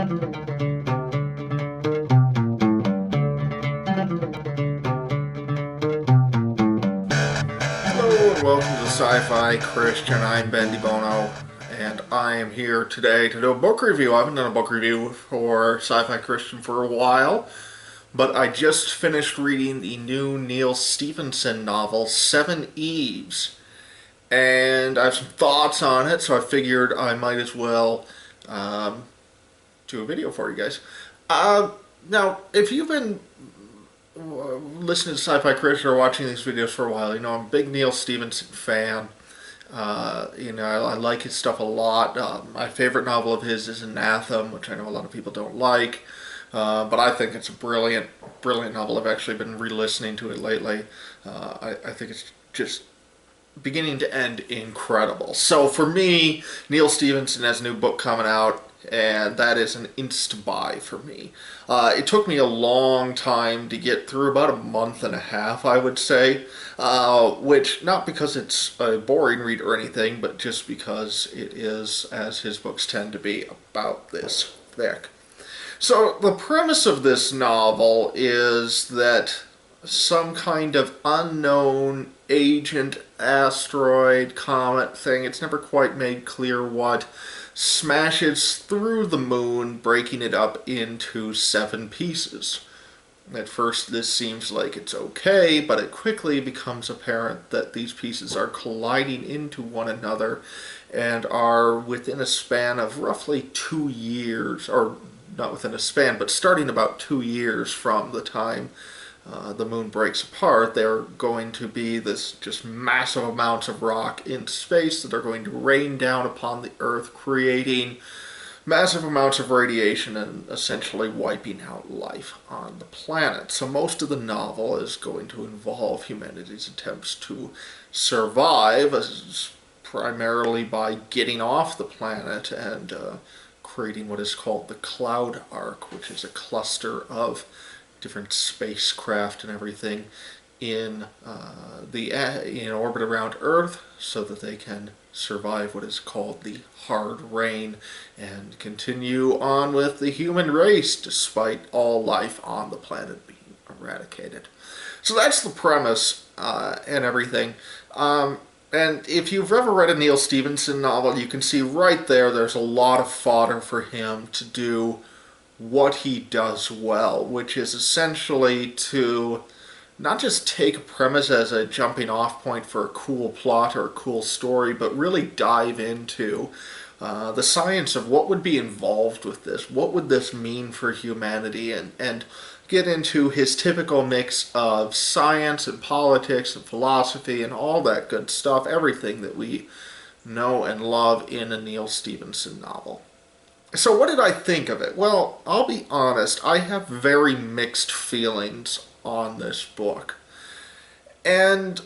Hello and welcome to Sci-Fi Christian. I'm Ben DeBono, and I am here today to do a book review. I haven't done a book review for Sci-Fi Christian for a while, but I just finished reading the new Neal Stephenson novel, Seveneves, and I have some thoughts on it, so I figured I might as well um, do a video for you guys. Now, if you've been listening to Sci-Fi Christian or watching these videos for a while, you know I'm a big Neal Stephenson fan. I like his stuff a lot. My favorite novel of his is Anathema, which I know a lot of people don't like, but I think it's a brilliant, brilliant novel. I've actually been re-listening to it lately. I think it's just beginning to end incredible. So for me, Neal Stephenson has a new book coming out, and that is an insta-buy for me. It took me a long time to get through, about a month and a half, I would say, which, not because it's a boring read or anything, but just because it is, as his books tend to be, about this thick. So the premise of this novel is that some kind of unknown agent, asteroid, comet thing, it's never quite made clear what, smashes through the moon, breaking it up into 7 pieces. At first this seems like it's okay, but it quickly becomes apparent that these pieces are colliding into one another and are within a span of roughly 2 years, or not within a span, but starting about 2 years from the time the moon breaks apart, they're going to be this just massive amounts of rock in space that are going to rain down upon the Earth, creating massive amounts of radiation and essentially wiping out life on the planet. So most of the novel is going to involve humanity's attempts to survive, primarily by getting off the planet and creating what is called the Cloud Ark, which is a cluster of different spacecraft and everything in orbit around Earth, so that they can survive what is called the hard rain and continue on with the human race despite all life on the planet being eradicated. So that's the premise and everything. And if you've ever read a Neal Stephenson novel, you can see right there's a lot of fodder for him to do what he does well, which is essentially to not just take a premise as a jumping off point for a cool plot or a cool story, but really dive into the science of what would be involved with this, what would this mean for humanity, and get into his typical mix of science and politics and philosophy and all that good stuff, everything that we know and love in a Neal Stephenson novel. So what did I think of it? Well, I'll be honest, I have very mixed feelings on this book. And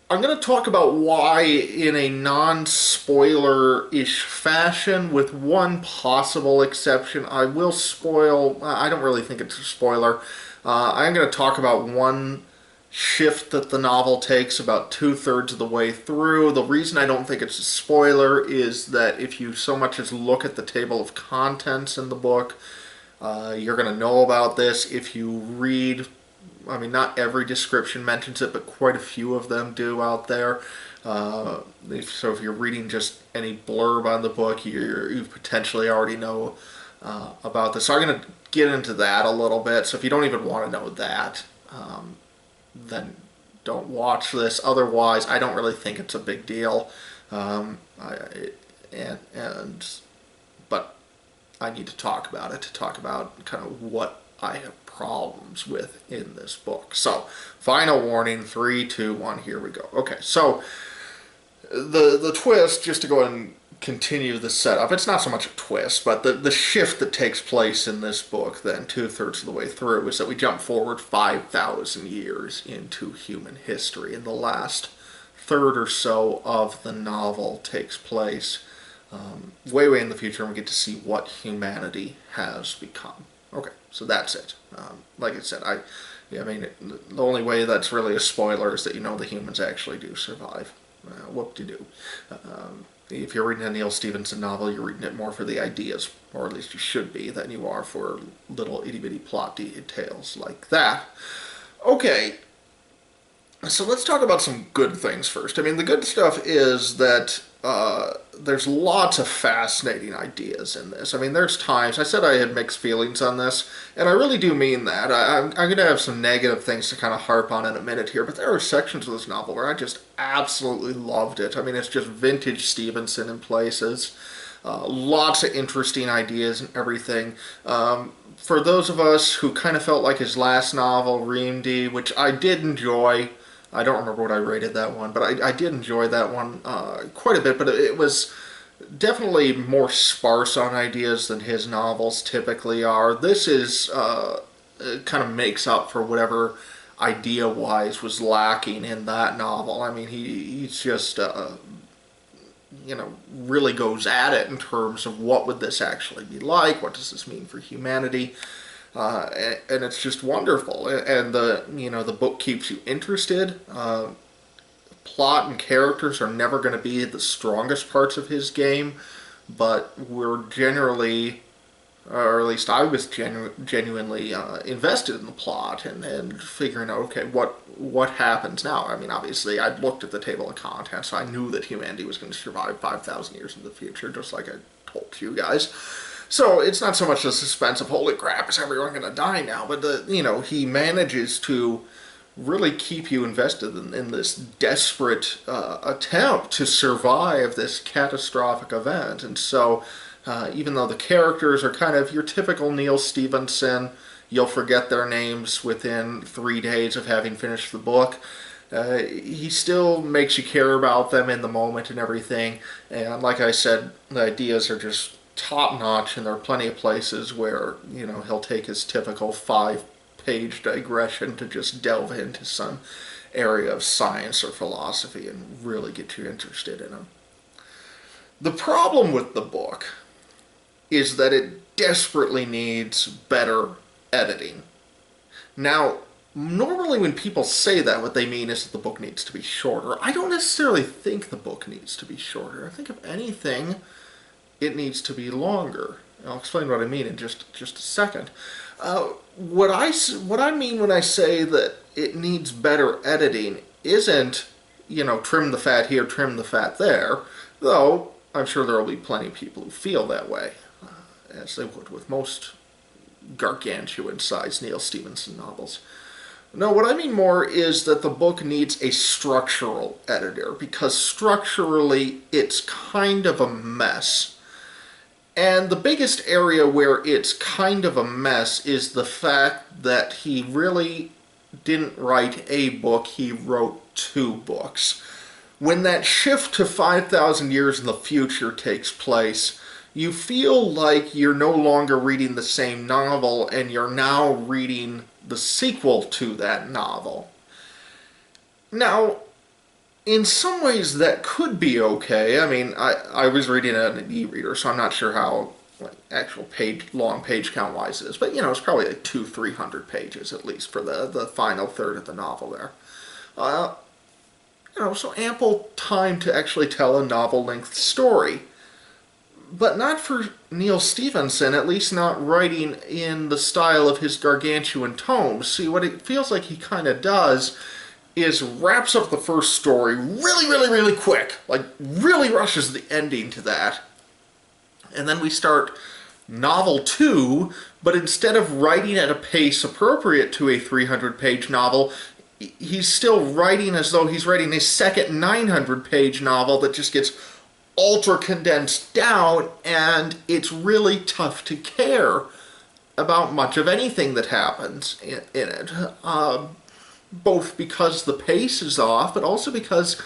I'm going to talk about why in a non-spoiler-ish fashion, with one possible exception. I will spoil, I don't really think it's a spoiler. I'm going to talk about one shift that the novel takes about 2/3 of the way through. The reason I don't think it's a spoiler is that if you so much as look at the table of contents in the book, you're going to know about this. If you read, I mean, not every description mentions it, but quite a few of them do out there. So if you're reading just any blurb on the book, you potentially already know about this. So I'm going to get into that a little bit. So if you don't even want to know that, then don't watch this. Otherwise, I don't really think it's a big deal. But I need to talk about it, to talk about kind of what I have problems with in this book. So, final warning, 3, 2, 1, here we go. Okay, so the twist, just to go ahead and continue the setup, it's not so much a twist, but the shift that takes place in this book then 2/3 of the way through is that we jump forward 5,000 years into human history, and the last third or so of the novel takes place way in the future, and we get to see what humanity has become. Okay, so that's it. Like I said, I mean, the only way that's really a spoiler is that you know the humans actually do survive. Whoop-de-doo. If you're reading a Neal Stephenson novel, you're reading it more for the ideas, or at least you should be, than you are for little itty-bitty plot details like that. Okay, so let's talk about some good things first. I mean, the good stuff is that there's lots of fascinating ideas in this. I mean, there's times, I said I had mixed feelings on this, and I really do mean that. I'm going to have some negative things to kind of harp on in a minute here, but there are sections of this novel where I just absolutely loved it. I mean, it's just vintage Stevenson in places. Lots of interesting ideas and everything. For those of us who kind of felt like his last novel, Reamdy, which I did enjoy, I don't remember what I rated that one, but I did enjoy that one quite a bit, but it was definitely more sparse on ideas than his novels typically are. This is it kind of makes up for whatever idea-wise was lacking in that novel. I mean, he's just really goes at it in terms of what would this actually be like, what does this mean for humanity, and it's just wonderful. And the book keeps you interested. Plot and characters are never going to be the strongest parts of his game, but we're generally, or at least I was genuinely invested in the plot and figuring out, okay, what happens now? I mean, obviously, I'd looked at the table of contents, so I knew that humanity was going to survive 5,000 years in the future, just like I told you guys. So it's not so much the suspense of, holy crap, is everyone going to die now? But, he manages to really keep you invested in this desperate attempt to survive this catastrophic event. And so even though the characters are kind of your typical Neal Stephenson, you'll forget their names within 3 days of having finished the book. He still makes you care about them in the moment and everything. And like I said, the ideas are just top notch, and there are plenty of places where, he'll take his typical 5-page digression to just delve into some area of science or philosophy and really get you interested in him. The problem with the book is that it desperately needs better editing. Now, normally when people say that, what they mean is that the book needs to be shorter. I don't necessarily think the book needs to be shorter. I think if anything, it needs to be longer. I'll explain what I mean in just a second. What I mean when I say that it needs better editing isn't, trim the fat here, trim the fat there, though I'm sure there will be plenty of people who feel that way, as they would with most gargantuan-sized Neal Stephenson novels. No, what I mean more is that the book needs a structural editor, because structurally it's kind of a mess. And the biggest area where it's kind of a mess is the fact that he really didn't write a book, he wrote 2 books. When that shift to 5,000 years in the future takes place, you feel like you're no longer reading the same novel, and you're now reading the sequel to that novel. Now, in some ways that could be okay. I mean, I was reading it on an e-reader, so I'm not sure how actual long page count wise it is, but it's probably like 200-300 pages at least for the final third of the novel there. So ample time to actually tell a novel-length story. But not for Neal Stephenson, at least not writing in the style of his gargantuan tomes. See, what it feels like he kind of does is wraps up the first story really, really, really quick. Like, really rushes the ending to that. And then we start novel 2, but instead of writing at a pace appropriate to a 300-page novel, he's still writing as though he's writing a second 900-page novel that just gets ultra condensed down, and it's really tough to care about much of anything that happens in it. Both because the pace is off, but also because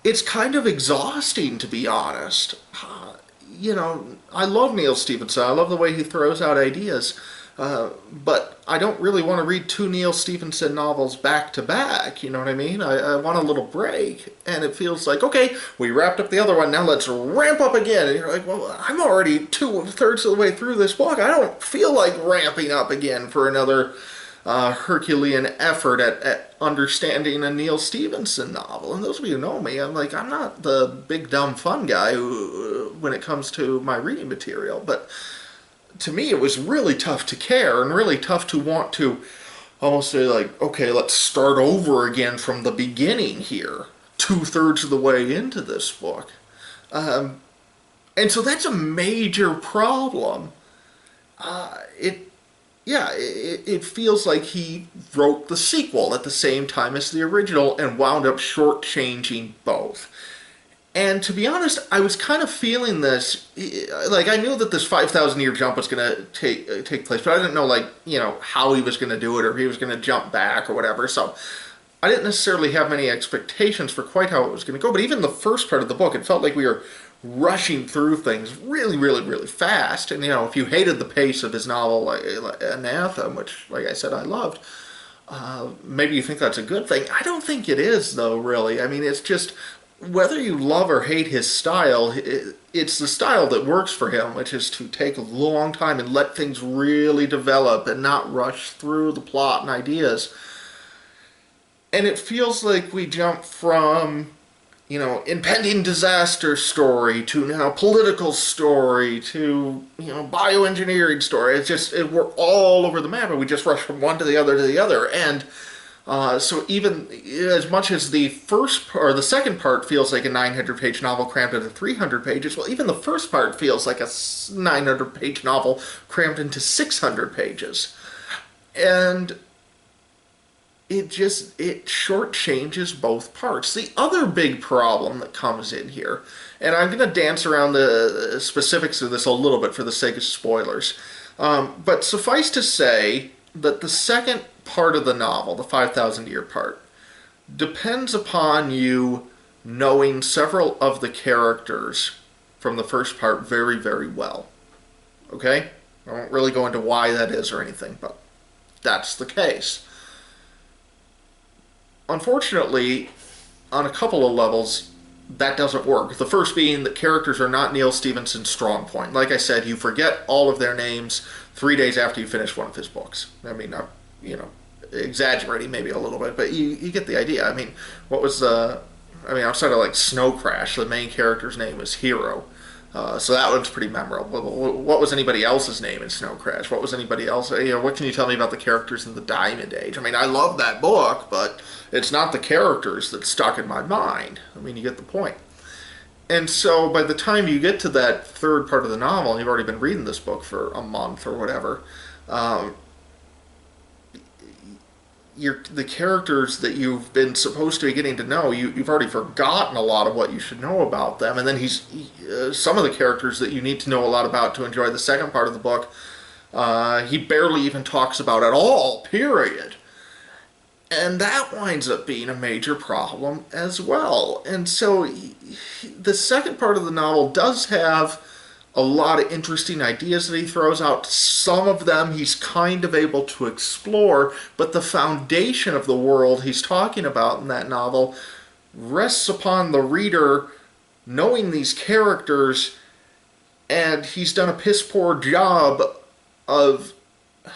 it's kind of exhausting, to be honest. I love Neal Stephenson. I love the way he throws out ideas. But I don't really want to read 2 Neal Stephenson novels back to back, you know what I mean? I want a little break, and it feels like, okay, we wrapped up the other one, now let's ramp up again. And you're like, well, I'm already 2/3 of the way through this book. I don't feel like ramping up again for another Herculean effort at understanding a Neal Stephenson novel. And those of you who know me, I'm not the big dumb fun guy when it comes to my reading material, but to me it was really tough to care and really tough to want to almost say like, okay, let's start over again from the beginning here, two-thirds of the way into this book. And so that's a major problem. It yeah, it feels like he wrote the sequel at the same time as the original and wound up shortchanging both. And to be honest, I was kind of feeling this. Like, I knew that this 5,000 year jump was going to take place, but I didn't know, like, how he was going to do it or if he was going to jump back or whatever. So I didn't necessarily have many expectations for quite how it was going to go. But even the first part of the book, it felt like we were rushing through things really, really, really fast. And, if you hated the pace of his novel, like Anathema, which, like I said, I loved, maybe you think that's a good thing. I don't think it is, though, really. I mean, it's just, whether you love or hate his style, it's the style that works for him, which is to take a long time and let things really develop and not rush through the plot and ideas. And it feels like we jump from, impending disaster story to now political story to, bioengineering story. It's just, we're all over the map and we just rush from one to the other to the other. And so even as much as the first or the second part feels like a 900-page novel crammed into 300 pages, well, even the first part feels like a 900-page novel crammed into 600 pages. And it shortchanges both parts. The other big problem that comes in here, and I'm going to dance around the specifics of this a little bit for the sake of spoilers, but suffice to say that the second part of the novel, the 5,000 year part, depends upon you knowing several of the characters from the first part very, very well. Okay? I won't really go into why that is or anything, but that's the case. Unfortunately, on a couple of levels, that doesn't work. The first being that characters are not Neal Stephenson's strong point. Like I said, you forget all of their names 3 days after you finish one of his books. I mean, exaggerating maybe a little bit, but you get the idea. I mean, outside of like Snow Crash, the main character's name is Hero. So that one's pretty memorable. What was anybody else's name in Snow Crash? What was anybody else? What can you tell me about the characters in the Diamond Age? I mean, I love that book, but it's not the characters that stuck in my mind. I mean, you get the point. And so by the time you get to that third part of the novel, and you've already been reading this book for a month or whatever, the characters that you've been supposed to be getting to know, you've already forgotten a lot of what you should know about them. And then some of the characters that you need to know a lot about to enjoy the second part of the book, he barely even talks about at all, period. And that winds up being a major problem as well. And so the second part of the novel does have a lot of interesting ideas that he throws out. Some of them he's kind of able to explore, but the foundation of the world he's talking about in that novel rests upon the reader knowing these characters, and he's done a piss-poor job of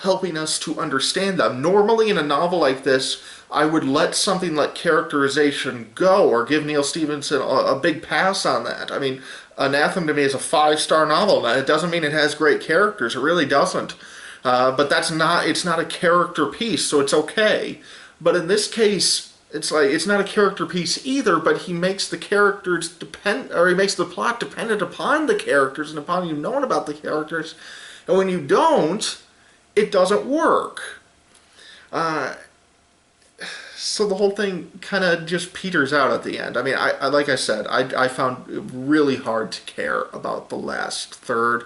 helping us to understand them. Normally in a novel like this, I would let something like characterization go or give Neal Stephenson a big pass on that. I mean, Anathema to me is a 5-star novel. It doesn't mean it has great characters. It really doesn't. But it's not a character piece, so it's okay. But in this case, it's not a character piece either, but he makes the characters he makes the plot dependent upon the characters and upon you knowing about the characters. And when you don't, it doesn't work. So the whole thing kind of just peters out at the end. I mean, like I said, I found it really hard to care about the last third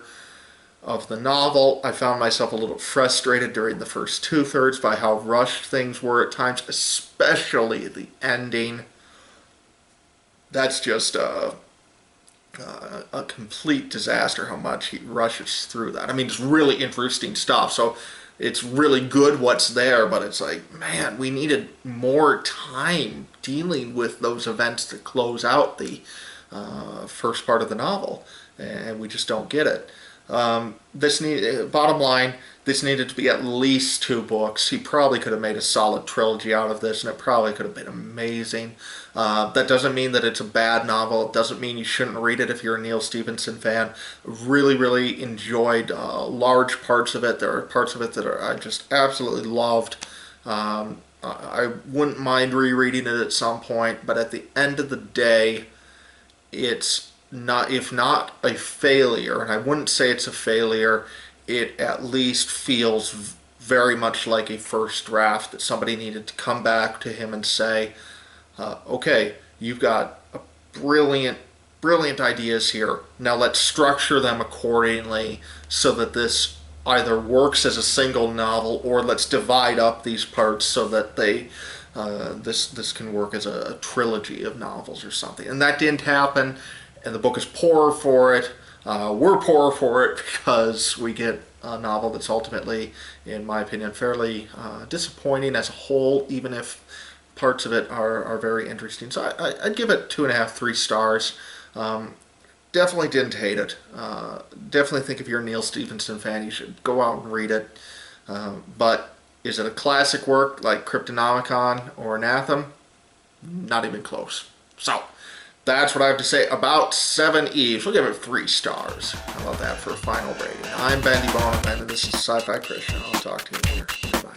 of the novel. I found myself a little frustrated during the first 2/3 by how rushed things were at times, especially the ending. That's just a complete disaster how much he rushes through that. I mean, it's really interesting stuff. So it's really good what's there, but it's like, man, we needed more time dealing with those events to close out the first part of the novel, and we just don't get it. Bottom line, this needed to be at least 2 books. He probably could have made a solid trilogy out of this, and it probably could have been amazing. That doesn't mean that it's a bad novel. It doesn't mean you shouldn't read it if you're a Neal Stephenson fan. Really, really enjoyed large parts of it. There are parts of it that I just absolutely loved. I wouldn't mind rereading it at some point, but at the end of the day, it's not, if not a failure, and I wouldn't say it's a failure, it at least feels very much like a first draft that somebody needed to come back to him and say, okay, you've got a brilliant ideas here. Now let's structure them accordingly so that this either works as a single novel, or let's divide up these parts so that this can work as a trilogy of novels or something. And that didn't happen, and the book is poorer for it. We're poorer for it because we get a novel that's ultimately, in my opinion, fairly disappointing as a whole, even if parts of it are very interesting. So I'd give it 2.5, 3 stars. Definitely didn't hate it. Definitely think if you're a Neal Stephenson fan, you should go out and read it. But is it a classic work like Cryptonomicon or Anathema? Not even close. So that's what I have to say about Seveneves. We'll give it 3 stars. How about that for a final rating? I'm Bendy Bonham, and this is Sci-Fi Christian. I'll talk to you later. Bye.